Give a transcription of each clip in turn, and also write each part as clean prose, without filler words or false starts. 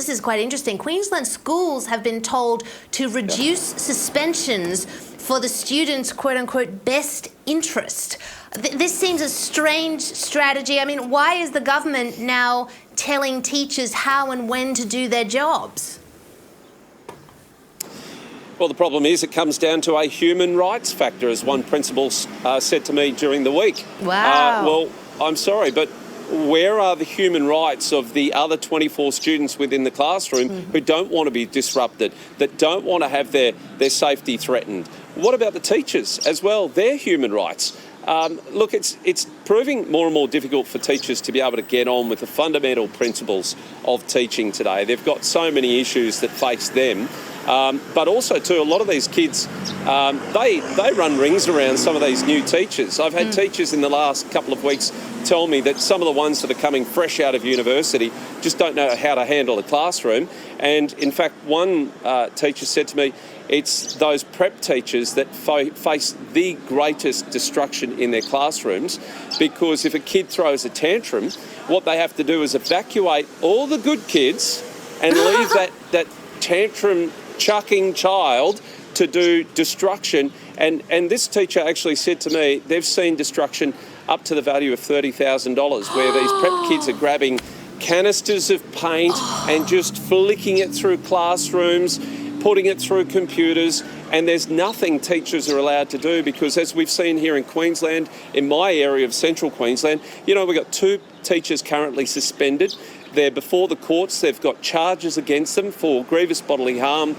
this is quite interesting. Queensland schools have been told to reduce suspensions for the students' quote-unquote best interest. This seems a strange strategy. I mean, why is the government now telling teachers how and when to do their jobs? Well, the problem is it comes down to a human rights factor, as one principal said to me during the week. Wow. Well, I'm sorry, but where are the human rights of the other 24 students within the classroom who don't want to be disrupted, that don't want to have their safety threatened? What about the teachers as well, their human rights? Look, it's proving more and more difficult for teachers to be able to get on with the fundamental principles of teaching today. They've got so many issues that face them. But also, too, a lot of these kids, they run rings around some of these new teachers. I've had teachers in the last couple of weeks tell me that some of the ones that are coming fresh out of university just don't know how to handle a classroom. And in fact, one teacher said to me, it's those prep teachers that face the greatest destruction in their classrooms, because if a kid throws a tantrum, what they have to do is evacuate all the good kids and leave that tantrum chucking child to do destruction. And this teacher actually said to me they've seen destruction up to the value of $30,000, where these prep kids are grabbing canisters of paint and just flicking it through classrooms, putting it through computers, and there's nothing teachers are allowed to do, because as we've seen here in Queensland, in my area of central Queensland, you know, we've got 2 teachers currently suspended. They're before the courts. They've got charges against them for grievous bodily harm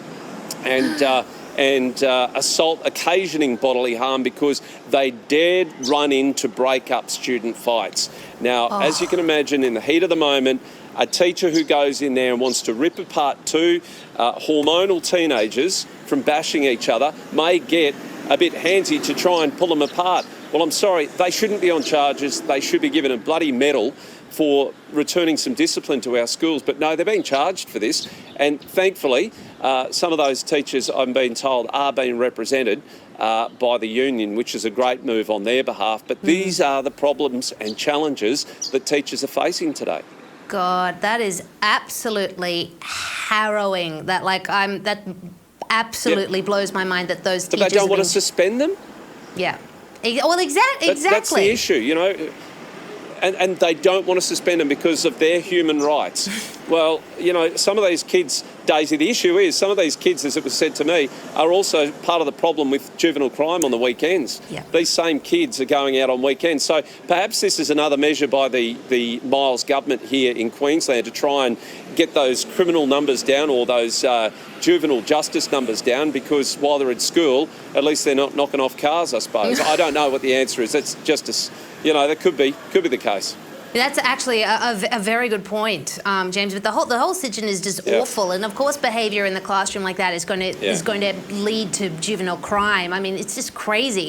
and assault occasioning bodily harm, because they dared run in to break up student fights. Now, as you can imagine, in the heat of the moment, a teacher who goes in there and wants to rip apart 2 hormonal teenagers from bashing each other may get a bit handsy to try and pull them apart. Well, I'm sorry, they shouldn't be on charges. They should be given a bloody medal for returning some discipline to our schools. But no, they're being charged for this. And thankfully, some of those teachers, I'm being told, are being represented by the union, which is a great move on their behalf. But these are the problems and challenges that teachers are facing today. God, that is absolutely harrowing. That absolutely blows my mind that those teachers. But they don't want to suspend them? Yeah. Well, exactly. That's the issue, you know. And they don't want to suspend them because of their human rights. Well, you know, some of these kids, Daisy, the issue is some of these kids, as it was said to me, are also part of the problem with juvenile crime on the weekends. Yeah. These same kids are going out on weekends. So perhaps this is another measure by the Miles government here in Queensland to try and get those criminal numbers down, or those juvenile justice numbers down, because while they're at school, at least they're not knocking off cars, I suppose. I don't know what the answer is. That's just you know, that could be the case. That's actually a very good point, James. But the whole situation is just awful, and of course, behaviour in the classroom like that is going to lead to juvenile crime. I mean, it's just crazy.